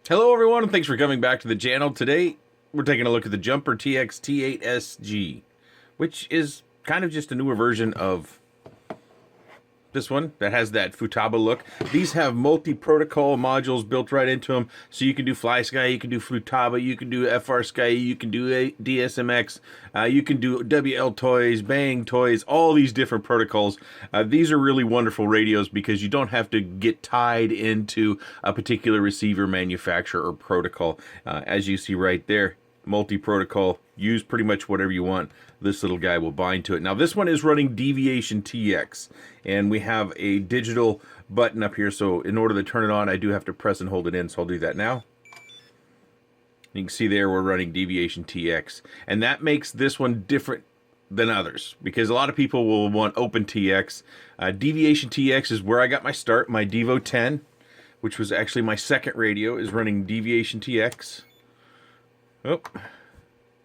Hello everyone, and thanks for coming back to the channel. Today, we're taking a look at the JumperTX T8SG, which is kind of just a newer version of this one that has that Futaba look. These have multi-protocol modules built right into them, so you can do FlySky, you can do Futaba, you can do FrSky, you can do DSMX, you can do WL toys, Bang toys, all these different protocols. These are really wonderful radios because you don't have to get tied into a particular receiver manufacturer or protocol. As you see right there, multi-protocol, use pretty much whatever you want. This little guy will bind to it. Now this one is running Deviation TX, and we have a digital button up here, so in order to turn it on I do have to press and hold it in, so I'll do that now. You can see there we're running Deviation TX, and that makes this one different than others because a lot of people will want OpenTX. Deviation TX is where I got my start. My Devo 10, which was actually my second radio, is running Deviation TX. Oh,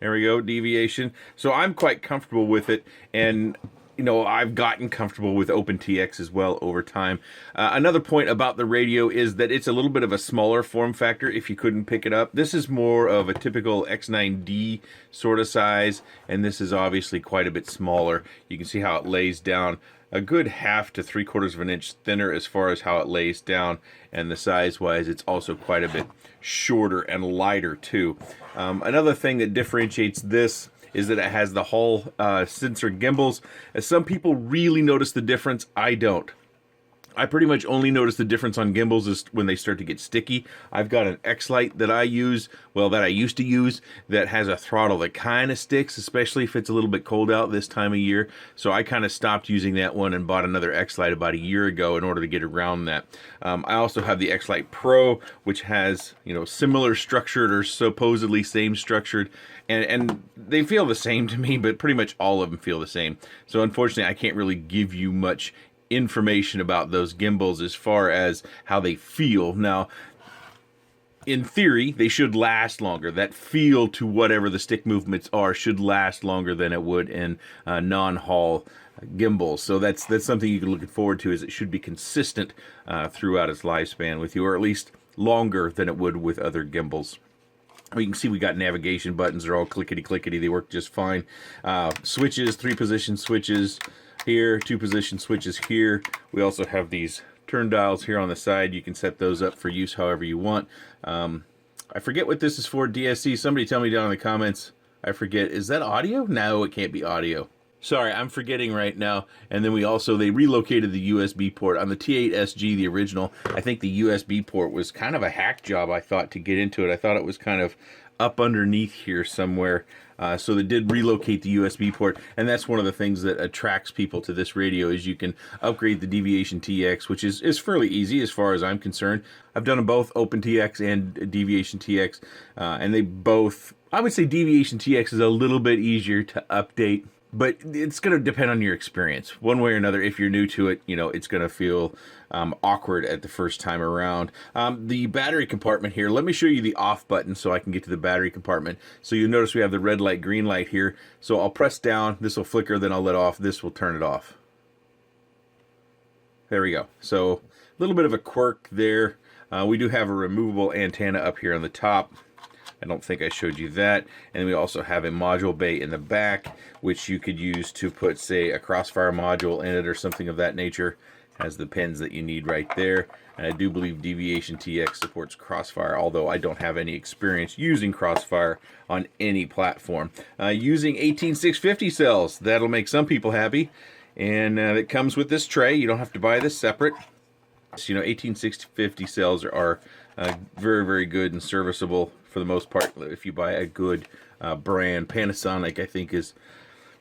there we go, Deviation. So I'm quite comfortable with it, and you know, I've gotten comfortable with OpenTX as well over time. Another point about the radio is that it's a little bit of a smaller form factor if you couldn't pick it up. This is more of a typical X9D sort of size, and this is obviously quite a bit smaller. You can see how it lays down a good 1/2 to 3/4 of an inch thinner as far as how it lays down, and the size wise it's also quite a bit shorter and lighter too. Another thing that differentiates this is that it has the Hall Censored Gimbals. As some people really notice the difference, I don't. I pretty much only notice the difference on gimbals is when they start to get sticky. I've got an X-Lite that I use, well, that I used to use, that has a throttle that kind of sticks, especially if it's a little bit cold out this time of year. So I kind of stopped using that one and bought another X-Lite about a year ago in order to get around that. I also have the X-Lite Pro, which has, you know, similar structured or supposedly same structured, and they feel the same to me, but pretty much all of them feel the same. So unfortunately, I can't really give you much information about those gimbals as far as how they feel. Now, in theory, they should last longer. That feel to whatever the stick movements are should last longer than it would in non-Hall gimbals. So that's something you can look forward to, is it should be consistent throughout its lifespan with you, or at least longer than it would with other gimbals. You can see we got navigation buttons. They're all clickety-clickety. They work just fine. Switches, 3-position switches here, 2-position switches here. We also have these turn dials here on the side. You can set those up for use however you want. I forget what this is for, DSC. Somebody tell me down in the comments. I forget. Is that audio? No, it can't be audio. Sorry, I'm forgetting right now. And then they relocated the USB port. On the T8SG, the original, I think the USB port was kind of a hack job, I thought, to get into it. I thought it was kind of up underneath here somewhere. So they did relocate the USB port, and that's one of the things that attracts people to this radio, is you can upgrade the Deviation TX, which is fairly easy as far as I'm concerned. I've done them both, OpenTX and Deviation TX, and they both, I would say Deviation TX is a little bit easier to update, but it's going to depend on your experience. One way or another, if you're new to it, you know, it's going to feel awkward at the first time around. The battery compartment here, let me show you the off button so I can get to the battery compartment. So you'll notice we have the red light, green light here. So I'll press down, this will flicker, then I'll let off, this will turn it off. There we go. So a little bit of a quirk there. We do have a removable antenna up here on the top. I don't think I showed you that. And we also have a module bay in the back, which you could use to put, say, a crossfire module in it or something of that nature. Has the pins that you need right there. And I do believe Deviation TX supports crossfire, although I don't have any experience using crossfire on any platform. Using 18650 cells, that'll make some people happy. And it comes with this tray. You don't have to buy this separate. So, you know, 18650 cells are very, very good and serviceable for the most part if you buy a good brand. Panasonic, I think, is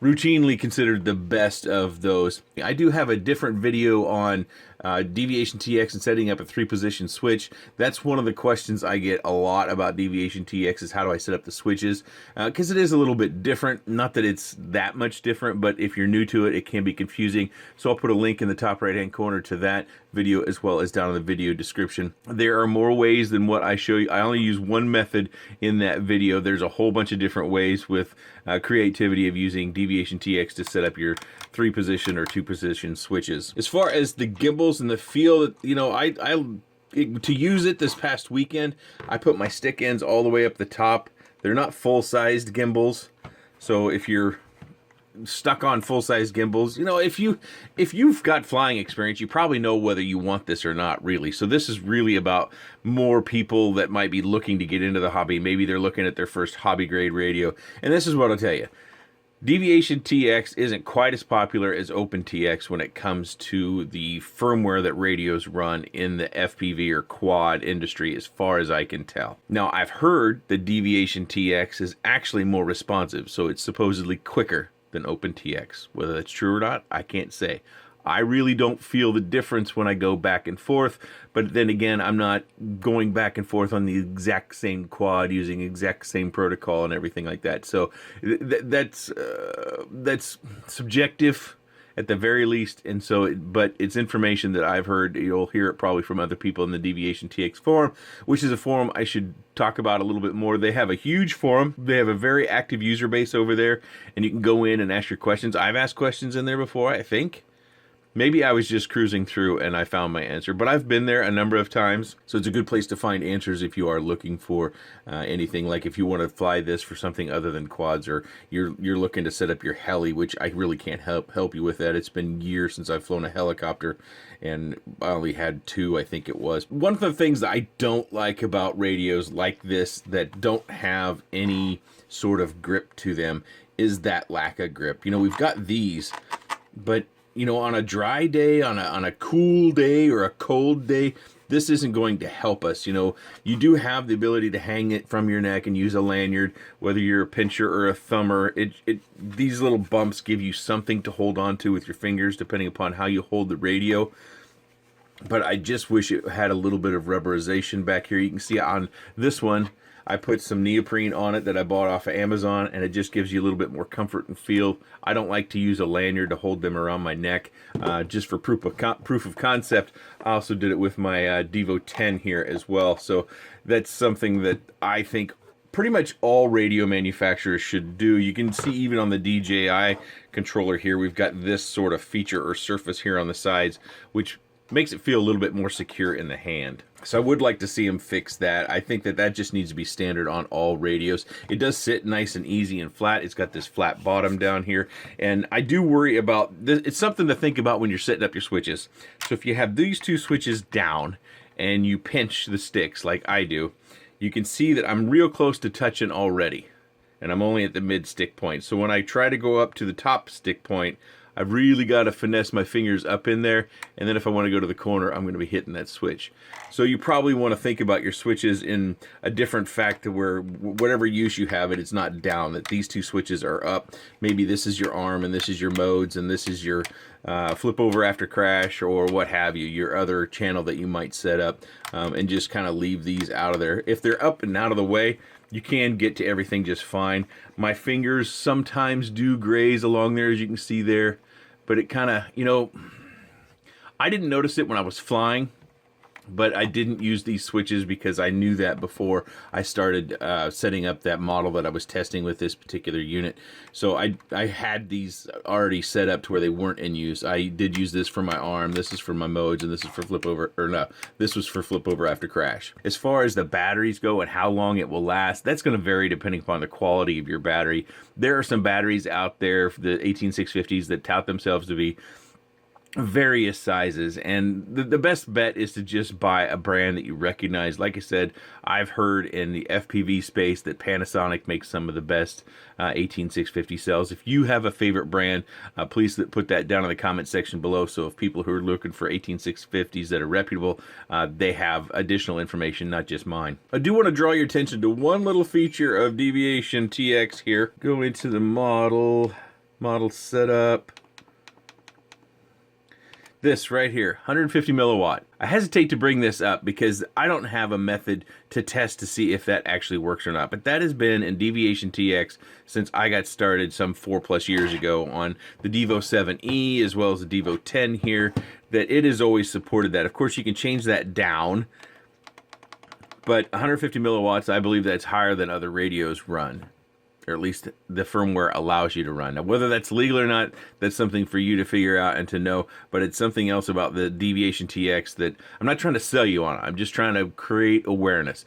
routinely considered the best of those. I do have a different video on Deviation TX and setting up a 3-position switch. That's one of the questions I get a lot about Deviation TX, is how do I set up the switches? Because it is a little bit different. Not that it's that much different, but if you're new to it, it can be confusing. So I'll put a link in the top right-hand corner to that video, as well as down in the video description. There are more ways than what I show you. I only use one method in that video. There's a whole bunch of different ways with creativity of using Deviation TX to set up your 3-position or 2-position switches. As far as the gimbals and the feel, you know, I to use it this past weekend, I put my stick ends all the way up the top. They're not full-sized gimbals, so if you're stuck on full-size gimbals, you know, if you've got flying experience, you probably know whether you want this or not, really. So this is really about more people that might be looking to get into the hobby. Maybe they're looking at their first hobby grade radio, and this is what I'll tell you. Deviation TX isn't quite as popular as OpenTX when it comes to the firmware that radios run in the FPV or quad industry, as far as I can tell. Now, I've heard that Deviation TX is actually more responsive, so it's supposedly quicker than OpenTX. Whether that's true or not, I can't say. I really don't feel the difference when I go back and forth, but then again, I'm not going back and forth on the exact same quad using exact same protocol and everything like that. So that's subjective at the very least, and so but it's information that I've heard. You'll hear it probably from other people in the Deviation TX forum, which is a forum I should talk about a little bit more. They have a huge forum. They have a very active user base over there, and you can go in and ask your questions. I've asked questions in there before, I think. Maybe I was just cruising through and I found my answer, but I've been there a number of times, so it's a good place to find answers if you are looking for anything. Like if you want to fly this for something other than quads, or you're looking to set up your heli, which I really can't help you with that. It's been years since I've flown a helicopter, and I only had 2, I think it was. One of the things that I don't like about radios like this that don't have any sort of grip to them is that lack of grip. You know, we've got these, but you know, on a dry day, on a cool day or a cold day, this isn't going to help us. You know, you do have the ability to hang it from your neck and use a lanyard, whether you're a pincher or a thumber. These little bumps give you something to hold on to with your fingers, depending upon how you hold the radio. But I just wish it had a little bit of rubberization back here. You can see on this one, I put some neoprene on it that I bought off of Amazon, and it just gives you a little bit more comfort and feel. I don't like to use a lanyard to hold them around my neck, just for proof of concept. I also did it with my Devo 10 here as well. So that's something that I think pretty much all radio manufacturers should do. You can see even on the DJI controller here, we've got this sort of feature or surface here on the sides, which makes it feel a little bit more secure in the hand. So I would like to see them fix that. I think that just needs to be standard on all radios. It does sit nice and easy and flat. It's got this flat bottom down here. And I do worry about this. It's something to think about when you're setting up your switches. So if you have these 2 switches down and you pinch the sticks like I do, you can see that I'm real close to touching already. And I'm only at the mid stick point. So when I try to go up to the top stick point, I've really got to finesse my fingers up in there, and then if I want to go to the corner, I'm going to be hitting that switch. So you probably want to think about your switches in a different fact, to where whatever use you have it, it's not down, that these 2 switches are up. Maybe this is your arm, and this is your modes, and this is your flip over after crash, or what have you, your other channel that you might set up, and just kind of leave these out of there. If they're up and out of the way, you can get to everything just fine. My fingers sometimes do graze along there, as you can see there, but it kind of, you know, I didn't notice it when I was flying, but I didn't use these switches because I knew that before I started setting up that model that I was testing with this particular unit. So I had these already set up to where they weren't in use. I did use this for my arm, this is for my modes, and this is for flip over, or no, this was for flip over after crash. As far as the batteries go and how long it will last, that's going to vary depending upon the quality of your battery. There are some batteries out there, the 18650s, that tout themselves to be various sizes, and the best bet is to just buy a brand that you recognize. Like I said, I've heard in the FPV space that Panasonic makes some of the best 18650 cells. If you have a favorite brand, please put that down in the comment section below, so if people who are looking for 18650s that are reputable, they have additional information, not just mine. I do want to draw your attention to one little feature of Deviation TX here. Go into the model setup. This right here, 150 milliwatt. I hesitate to bring this up because I don't have a method to test to see if that actually works or not. But that has been in Deviation TX since I got started some 4+ years ago on the Devo 7E as well as the Devo 10 here, that it has always supported that. Of course, you can change that down, but 150 milliwatts, I believe that's higher than other radios run. or at least the firmware allows you to run. Now, whether that's legal or not, that's something for you to figure out and to know, but it's something else about the Deviation TX that I'm not trying to sell you on. I'm just trying to create awareness.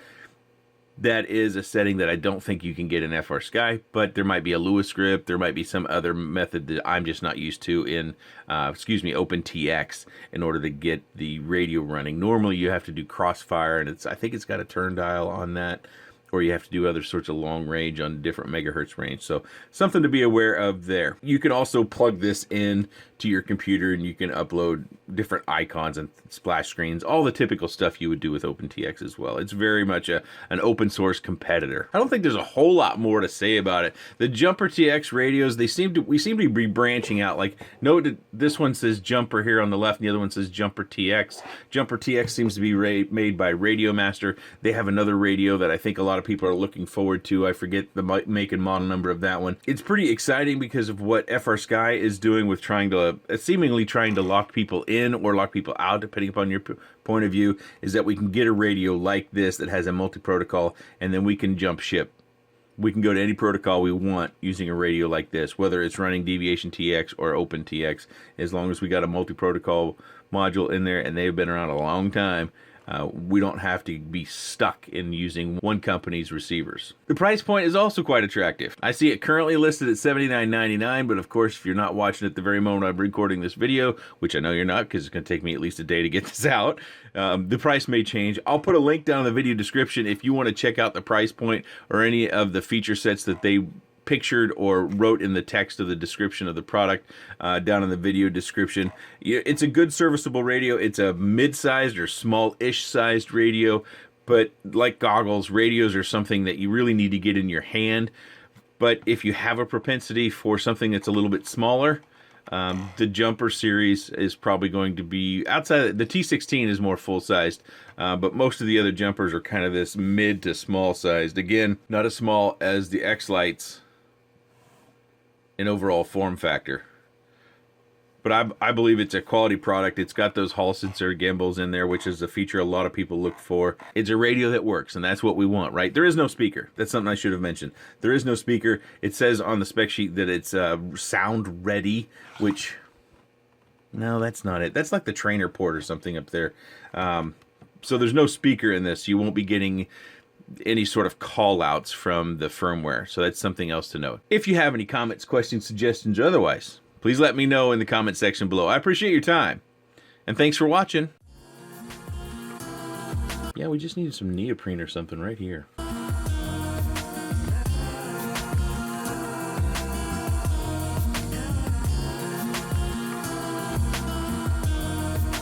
That is a setting that I don't think you can get in FrSky, but there might be a Lewis script, there might be some other method that I'm just not used to in, OpenTX in order to get the radio running. Normally you have to do crossfire, and I think it's got a turn dial on that, or you have to do other sorts of long range on different megahertz range. So something to be aware of there. You can also plug this in to your computer and you can upload different icons and splash screens, all the typical stuff you would do with OpenTX as well. It's very much an open source competitor. I don't think there's a whole lot more to say about it. The JumperTX radios, we seem to be branching out. Like, note that this one says Jumper here on the left and the other one says JumperTX. JumperTX seems to be made by Radio Master. They have another radio that I think a lot of people are looking forward to. I forget the make and model number of that one. It's pretty exciting because of what FrSky is doing with seemingly trying to lock people in or lock people out, depending upon your point of view, is that we can get a radio like this that has a multi-protocol, and then we can jump ship. We can go to any protocol we want using a radio like this, whether it's running Deviation TX or OpenTX, as long as we got a multi-protocol module in there, and they've been around a long time. We don't have to be stuck in using one company's receivers. The price point is also quite attractive. I see it currently listed at $79.99, but of course, if you're not watching at the very moment I'm recording this video, which I know you're not because it's going to take me at least a day to get this out, the price may change. I'll put a link down in the video description if you want to check out the price point or any of the feature sets that they pictured or wrote in the text of the description of the product down in the video description. It's a good serviceable radio. It's a mid-sized or small-ish sized radio, but like goggles, radios are something that you really need to get in your hand. But if you have a propensity for something that's a little bit smaller, the Jumper series is probably going to be outside. The T16 is more full-sized, but most of the other Jumpers are kind of this mid to small-sized. Again, not as small as the X-Lites in overall form factor, but I believe it's a quality product. It's got those Hall Censored Gimbals in there, which is a feature a lot of people look for. It's a radio that works, and that's what we want, right? There is no speaker. That's something I should have mentioned. There is no speaker. It says on the spec sheet that it's sound ready, which, no, that's not it. That's like the trainer port or something up there. So there's no speaker in this. You won't be getting any sort of call outs from the firmware. So that's something else to note. If you have any comments, questions, suggestions, or otherwise, please let me know in the comment section below. I appreciate your time, and thanks for watching. Yeah, we just needed some neoprene or something right here.